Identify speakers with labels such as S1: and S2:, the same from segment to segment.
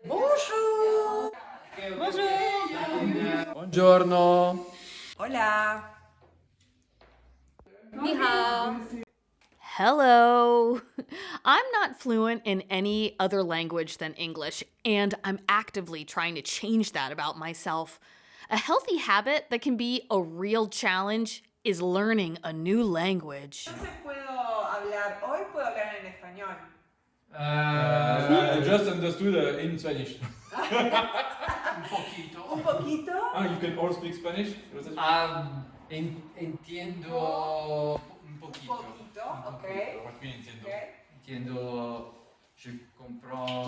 S1: Bonjour.
S2: Bonjour. Buongiorno.
S1: Hola.
S3: Ni hao.
S4: Hello. I'm not fluent in any other language than English, and I'm actively trying to change that about myself. A healthy habit that can be a real challenge is learning a new language.
S1: Entonces puedo hablar en español.
S2: I just understood in Spanish.
S3: Un poquito.
S1: Un poquito.
S2: You can all speak Spanish?
S3: Entiendo un poquito.
S1: Un poquito,
S3: Un
S1: ok.
S3: poquito.
S2: What mean entiendo?
S1: Ok.
S3: Entiendo, je comprends.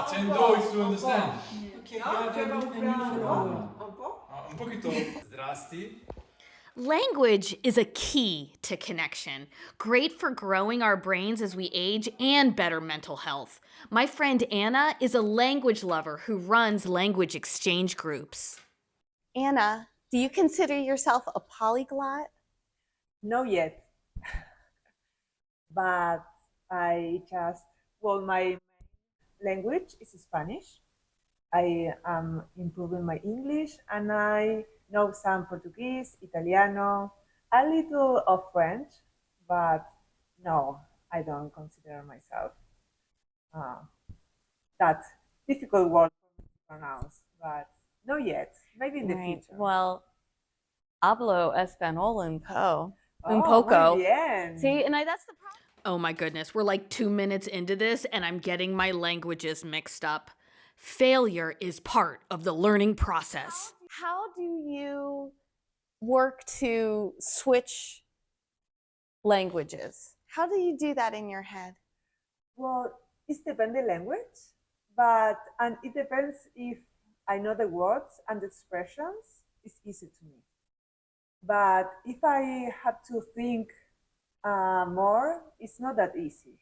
S2: Entiendo is to understand.
S1: No, je comprends un peu.
S2: Un poquito.
S3: Zdrasti.
S4: Language is a key to connection, great for growing our brains as we age and better mental health. My friend Anna is a language lover who runs language exchange groups.
S5: Anna, do you consider yourself a polyglot?
S6: No yet, but my language is Spanish. I am improving my English and I know some Portuguese, Italiano, a little of French, but no, I don't consider myself that difficult word for me to pronounce, but no yet, maybe in the future.
S5: Well, hablo español un
S6: Muy
S5: poco.
S6: bien.
S5: See, and that's the problem.
S4: Oh my goodness, we're like 2 minutes into this and I'm getting my languages mixed up. Failure is part of the learning process.
S5: How do you work to switch languages? How do you do that in your head?
S6: Well, it depends the language, and it depends if I know the words and the expressions. It's easy to me. But if I have to think more, it's not that easy.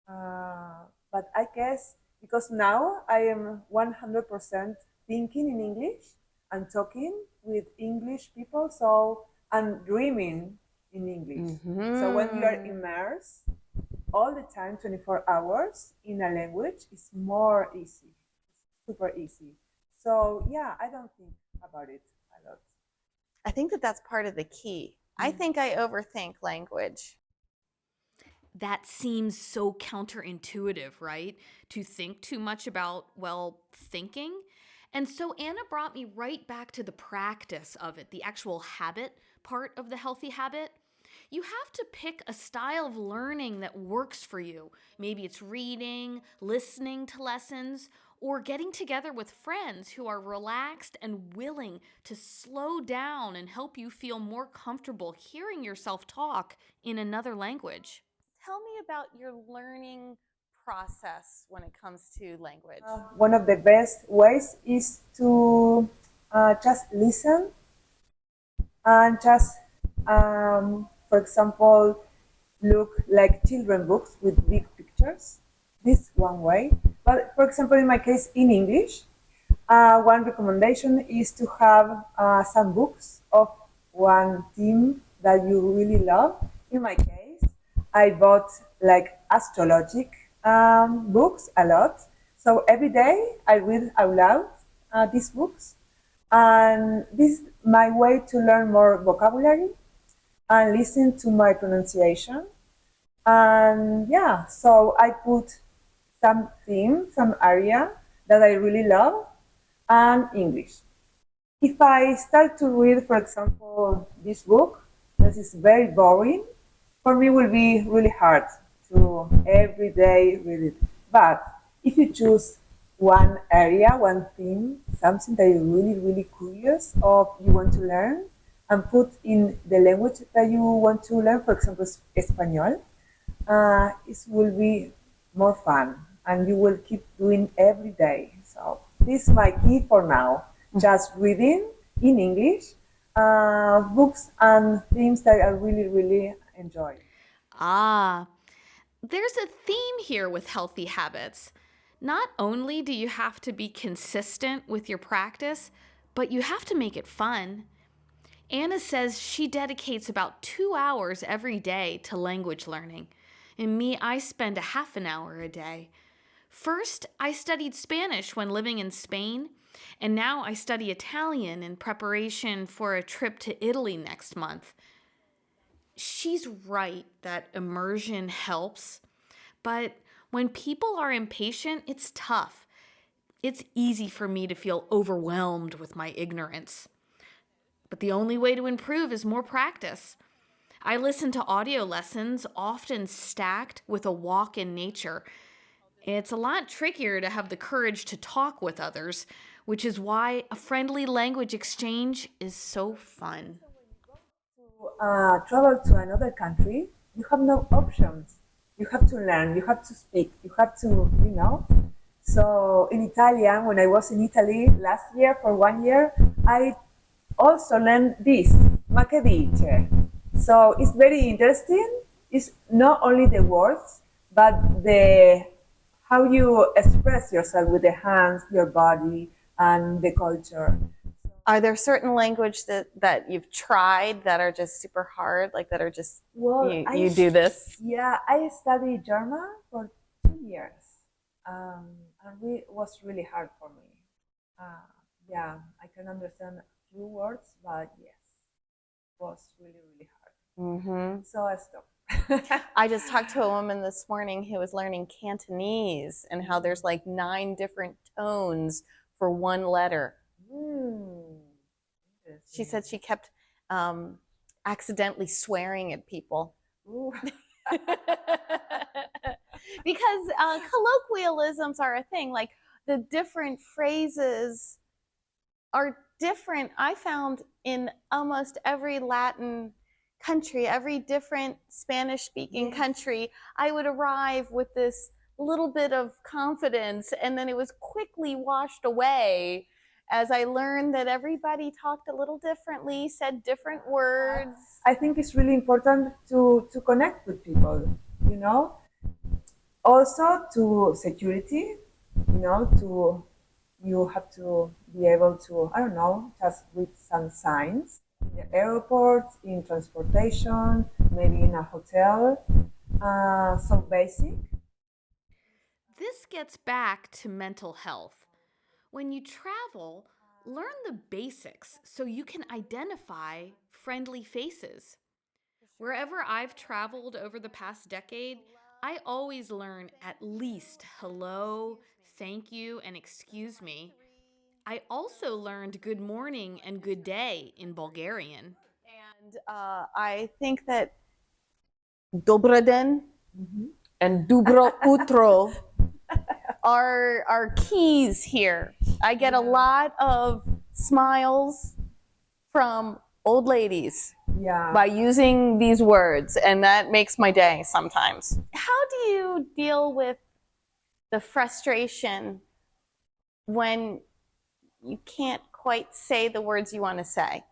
S6: But I guess because now I am 100% thinking in English and talking with English people, so I'm dreaming in English. So when you are immersed all the time, 24 hours in a language, it's more easy, super easy. So yeah, I don't think about it a lot.
S5: I think that's part of the key. I think I overthink language.
S4: That seems so counterintuitive, right? To think too much about, well, thinking. And so Anna brought me right back to the practice of it, the actual habit part of the healthy habit. You have to pick a style of learning that works for you. Maybe it's reading, listening to lessons, or getting together with friends who are relaxed and willing to slow down and help you feel more comfortable hearing yourself talk in another language.
S5: Tell me about your learning process when it comes to language.
S6: One of the best ways is to just listen and just, for example, look like children books with big pictures. This one way. But for example, in my case, in English, one recommendation is to have some books of one theme that you really love. In my case, I bought like astrologic books a lot. So every day I read out loud these books. And this is my way to learn more vocabulary and listen to my pronunciation. And yeah, so I put some theme, some area that I really love, and English. If I start to read, for example, this book, that is very boring, for me it will be really hard to every day read it. But if you choose one area, one theme, something that you're really, really curious or you want to learn, and put in the language that you want to learn, for example, Espanol, it will be more fun and you will keep doing every day. So this is my key for now, just reading in English, books and things that I really, really enjoy.
S4: There's a theme here with healthy habits. Not only do you have to be consistent with your practice, but you have to make it fun. Anna says she dedicates about 2 hours every day to language learning. And me, I spend a half an hour a day. First, I studied Spanish when living in Spain, and now I study Italian in preparation for a trip to Italy next month. She's right that immersion helps, but when people are impatient, it's tough. It's easy for me to feel overwhelmed with my ignorance. But the only way to improve is more practice. I listen to audio lessons, often stacked with a walk in nature. It's a lot trickier to have the courage to talk with others, which is why a friendly language exchange is so fun.
S6: Travel to another country, you have no options. You have to learn, you have to speak, you have to, you know. So in Italian, when I was in Italy last year for 1 year, I also learned this, ma che dice. So it's very interesting. It's not only the words, but the how you express yourself with the hands, your body, and the culture.
S5: Are there certain language that you've tried that are just super hard, like that are just
S6: Well,
S5: you do this?
S6: Yeah, I studied German for 2 years, and it was really hard for me. Uh, yeah, I can understand a few words, but yes, it was really, really hard.
S5: Mm-hmm.
S6: So I stopped.
S5: I just talked to a woman this morning who was learning Cantonese and how there's like 9 different tones for one letter. She said she kept accidentally swearing at people. Because colloquialisms are a thing. Like the different phrases are different. I found in almost every Latin country, every different Spanish speaking country, I would arrive with this little bit of confidence, and then it was quickly washed away as I learned that everybody talked a little differently, said different words.
S6: I think it's really important to connect with people, you know. Also to security, you know, to you have to be able to, I don't know, just read some signs in the airports, in transportation, maybe in a hotel. So basic.
S4: This gets back to mental health. When you travel, learn the basics so you can identify friendly faces. Wherever I've traveled over the past decade, I always learn at least hello, thank you, and excuse me. I also learned good morning and good day in Bulgarian.
S5: And I think that Dobre den and Dobro utro are keys here. I get a lot of smiles from old ladies by using these words, and that makes my day sometimes. How do you deal with the frustration when you can't quite say the words you want to say?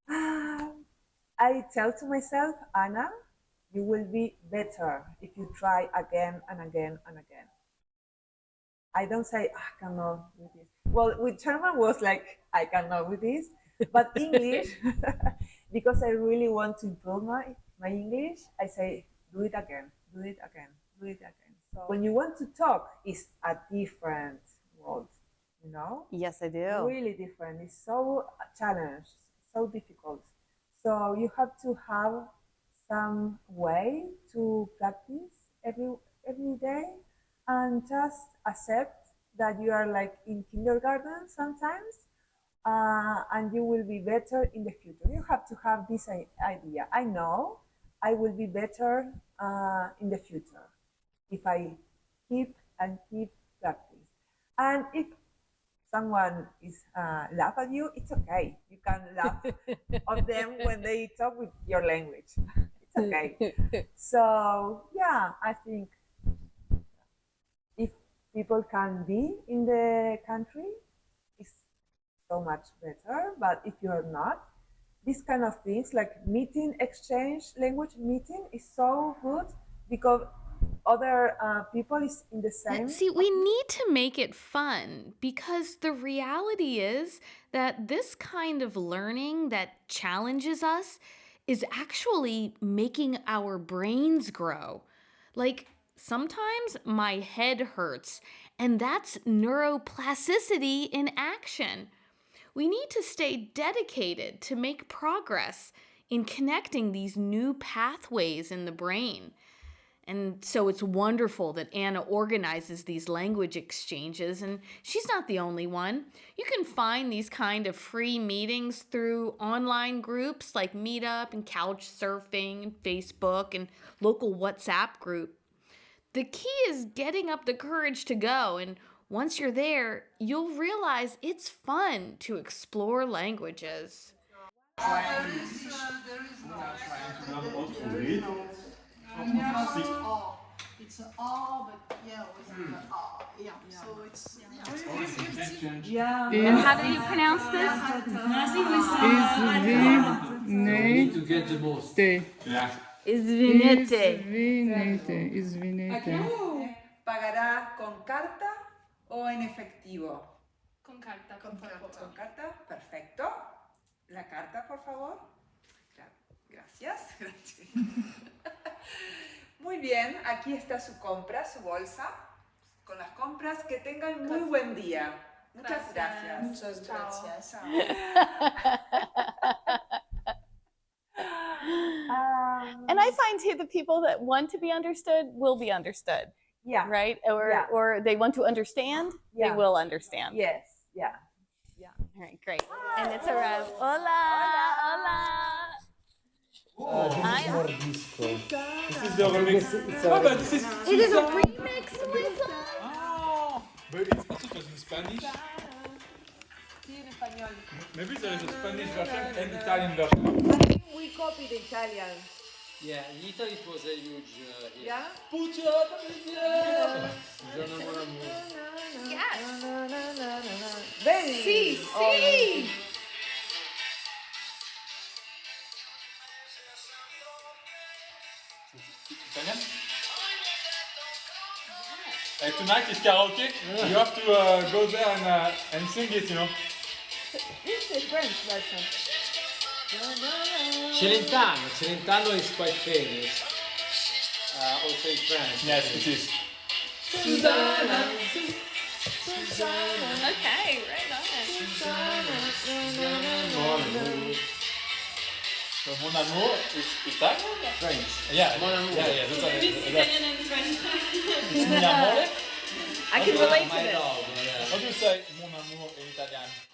S6: I tell to myself, Anna, you will be better if you try again and again and again. I don't say, I cannot with this. Well, with German was like, I cannot with this. But English, because I really want to improve my English, I say, do it again, do it again, do it again. So when you want to talk, it's a different world, you know?
S5: Yes, I do.
S6: Really different. It's so challenged, so difficult. So you have to have some way to practice every day and just accept that you are like in kindergarten sometimes, and you will be better in the future. You have to have this idea. I know I will be better in the future if I keep and keep practice. And if someone is laugh at you, it's okay. You can laugh of them when they talk with your language. It's okay. So yeah, I think if people can be in the country, it's so much better. But if you're not, these kind of things like meeting, exchange, language meeting is so good because other people is in the same.
S4: See, we need to make it fun because the reality is that this kind of learning that challenges us is actually making our brains grow. Like, sometimes my head hurts, and that's neuroplasticity in action. We need to stay dedicated to make progress in connecting these new pathways in the brain. And so it's wonderful that Anna organizes these language exchanges, and she's not the only one. You can find these kind of free meetings through online groups like Meetup and Couchsurfing and Facebook and local WhatsApp group. The key is getting up the courage to go, and once you're there, you'll realize it's fun to explore languages.
S2: Trying to learn how to read.
S7: It's all, but yeah, with the yeah. So it's
S4: And how do you pronounce this?
S3: need to get the most.
S2: Yeah.
S4: Izvinete.
S1: ¿Pagará con carta o en efectivo?
S7: con carta,
S1: Con carta, perfecto. La carta, por favor. Gracias. Muy bien, aquí está su compra, su bolsa. Con las compras, que tengan muy buen día. Muchas gracias.
S7: Muchas gracias.
S1: Chao.
S5: And I find too the people that want to be understood will be understood,
S6: Yeah.
S5: right?
S6: Yeah.
S5: Or they want to understand, they
S6: Yeah.
S5: will understand.
S6: Yes. Yeah.
S5: All right, great. And it's a wrap. Hola, hola.
S2: This is the remix. Oh, but this is.
S4: It is a remix, Lisa.
S2: Oh, but it's also just in Spanish. Maybe there is a Spanish version and Italian version.
S1: We copy the Italian.
S3: Yeah, in Italy it was a huge hit.
S1: Yeah?
S3: Buongiorno, mon amour.
S4: Yes.
S1: Bene.
S4: Sí, sí.
S2: Italian? Tonight is karaoke. You have to go there and sing it, you know.
S1: It's the French version.
S3: Celentano is quite famous. Also in France.
S2: Yes, it is.
S4: Okay, right on.
S2: So, mon amour is Italian?
S3: French.
S2: Yeah,
S3: Mon amour.
S2: Yeah, that's what
S4: and French.
S2: It's mi amore.
S4: I can relate to
S3: My
S4: this.
S3: dog, yeah.
S2: How do you say mon amour in Italian?